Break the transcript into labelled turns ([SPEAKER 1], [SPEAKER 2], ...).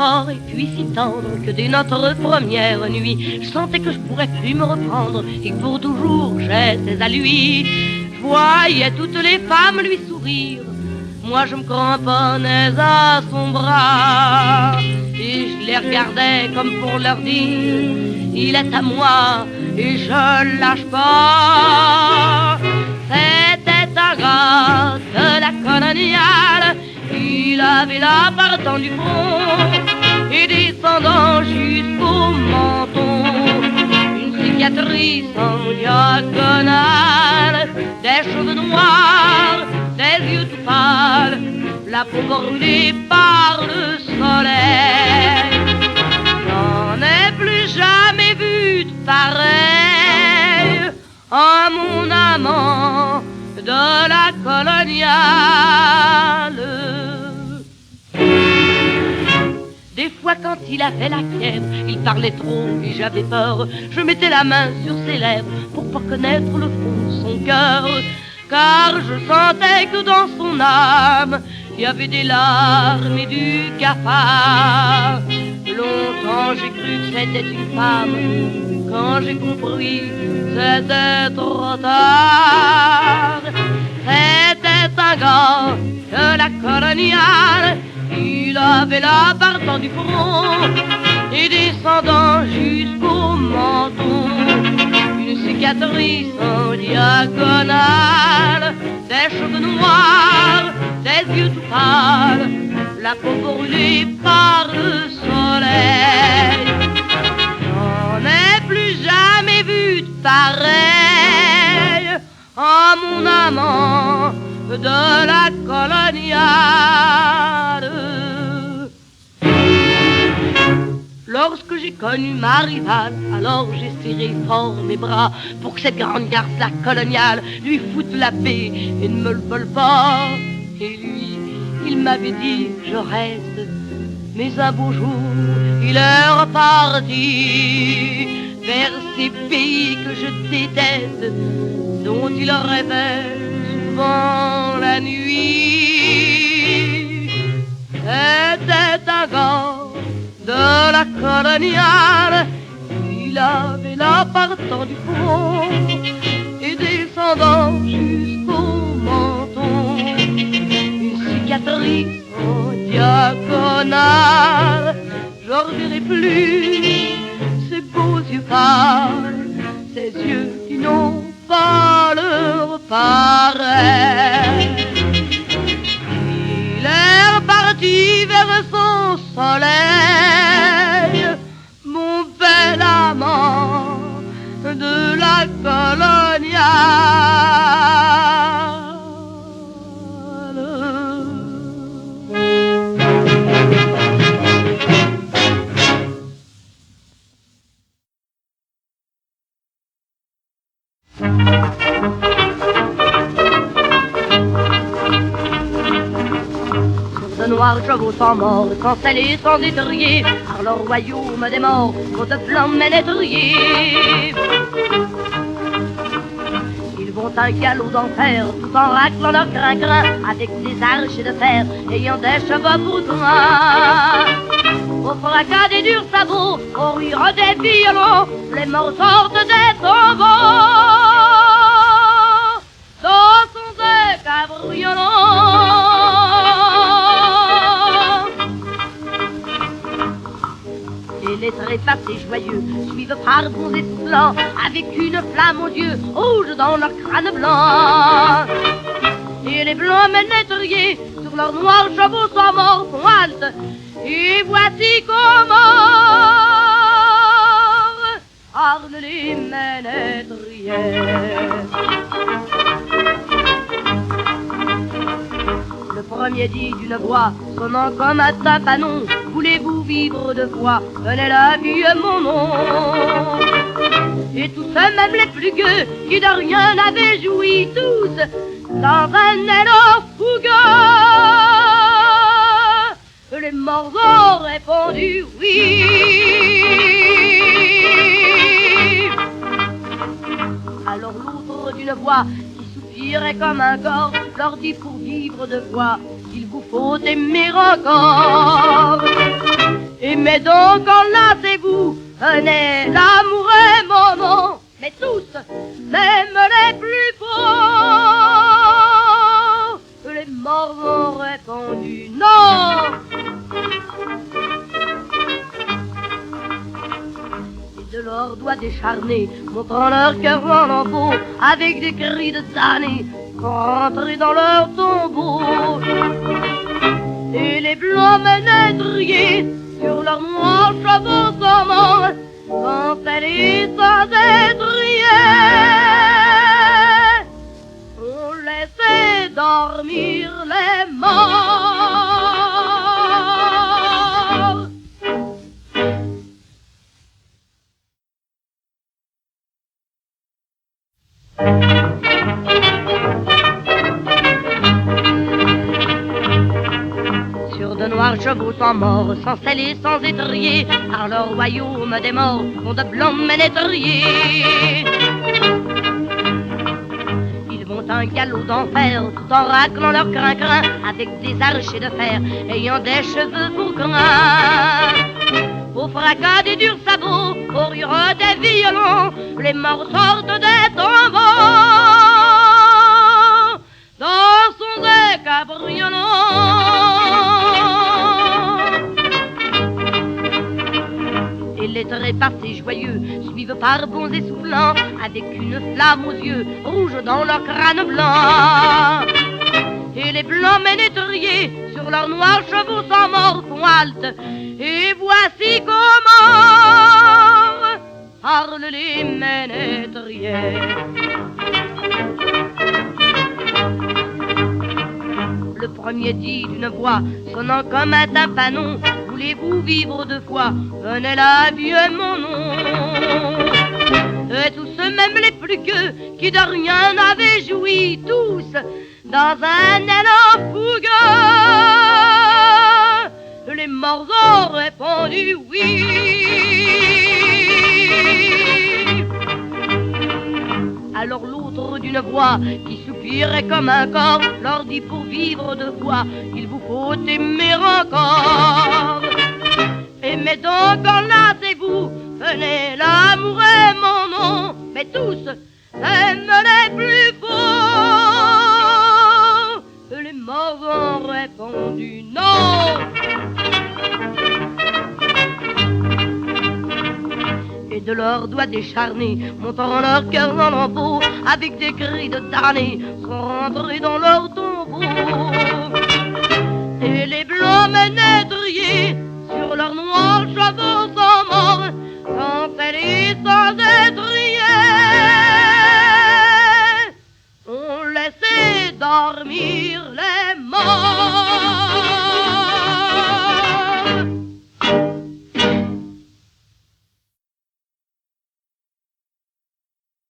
[SPEAKER 1] fort et puis si tendre que dès notre première nuit, je sentais que je pourrais plus me reprendre et que pour toujours j'étais à lui. Je voyais toutes les femmes lui sourire, moi je me cramponnais à son bras et je les regardais comme pour leur dire, il est à moi et je lâche pas. C'était un gars de la coloniale, il avait la partant du front et descendant jusqu'au menton, une cicatrice en diagonale, des cheveux noirs, des yeux tout pâles, la peau brûlée par le soleil. J'en ai plus jamais vu de pareil, oh mon amant de la coloniale. Des fois quand il avait la fièvre, il parlait trop et j'avais peur. Je mettais la main sur ses lèvres pour pas connaître le fond de son cœur, car je sentais que dans son âme il y avait des larmes et du cafard. Longtemps j'ai cru que c'était une femme, quand j'ai compris c'était trop tard. C'était un gars de la coloniale, il avait la partant du front et descendant jusqu'au menton, une cicatrice en diagonale, des cheveux noirs, des yeux tout pâles, la peau brûlée par le soleil. J'en ai plus jamais vu de pareil, oh mon amant de la coloniale. Lorsque j'ai connu ma rivale, alors j'ai serré fort mes bras pour que cette grande garce, la coloniale, lui foute la paix et ne me le vole pas. Et lui, il m'avait dit je reste, mais un beau jour il est reparti vers ces pays que je déteste, dont il rêvait souvent la nuit. C'était un gars de la coloniale, il avait la partant du front et descendant jusqu'au menton, une cicatrice en diagonale. Je reverrai plus ses beaux yeux pâles, ses yeux qui n'ont pas leur pareil. Il est reparti vers son soleil, mon bel amant de la coloniale. Sur de noirs chevaux sans mort, cancellés sans étrier, par le royaume des morts, côte blanc ménétrier. Ils vont un galop d'enfer, tout en raclant leur crin-crin, avec des arches de fer, ayant des cheveux pour train. Au fracas des durs sabots, au rire des violons, les morts sortent des tombeaux. Dans son cabriolants, et les trépassés joyeux suivent par bons esplans, avec une flamme aux yeux rouges dans leur crâne blanc. Et les blancs ménétriers sur leurs noirs chevaux sans mort sont haltes, et voici comment parlent les ménétriers. Le premier dit d'une voix sonnant comme un tympanon, voulez-vous vivre de foi, venez la vie mon nom. Et tous ceux, même les plus gueux, qui de rien n'avaient joui, tous dans un élan fougueux, les morts ont répondu oui. Alors l'autre d'une voix qui soupirait comme un corps leur dit pour vivre de foi, il vous faut aimer encore. Aimez donc, enlacez-vous, venez, l'amour est mon nom. Mais tous, même les plus faux, les morts ont répondu non. Et de leurs doigts décharnés, montrant leur cœur en lambeaux, avec des cris de damnés, rentrés dans leur tombeau. Et les blancs ménétriers, sur leurs noirs chevaux sans mort, quand elle est sans étrier, on laissait dormir les morts. Sur de noirs chevaux sans mort, sans selle et sans étrier, par leur royaume des morts, font de blancs ménétriers. Ils vont un galop d'enfer, tout en raclant leur crin-crin, avec des archers de fer, ayant des cheveux pour grains. Au fracas des durs sabots, au rire des violons, les morts sortent des tombeaux, dans son cabriolons. Et les trépassés joyeux suivent par bons et soufflants, avec une flamme aux yeux, rouge dans leur crâne blanc. Et les blancs ménétriers, sur leurs noirs chevaux sans mort, font halte. Et voici comment parlent les ménétriers. Le premier dit d'une voix sonnant comme un tympanon: voulez-vous vivre deux fois? Venez là, vieux mon nom. Et tous ceux, même les plus gueux, qui de rien n'avaient joui, tous, dans un élan fougueux, les morts ont répondu oui. Alors l'autre d'une voix qui soupirait comme un corps leur dit: pour vivre deux fois, il vous faut aimer encore. Aimez donc, enlacez-vous, venez, l'amour est mon nom. Mais tous, même les plus faux, les morts ont répondu non. Et de leurs doigts décharnés, montant leur cœur en lambeaux, avec des cris de damnés, sont rentrés dans leur tombeau. Et les blancs ménétriers, sur leurs noirs chevaux sans mort, sans selle et sans étrier, on laissait dormir les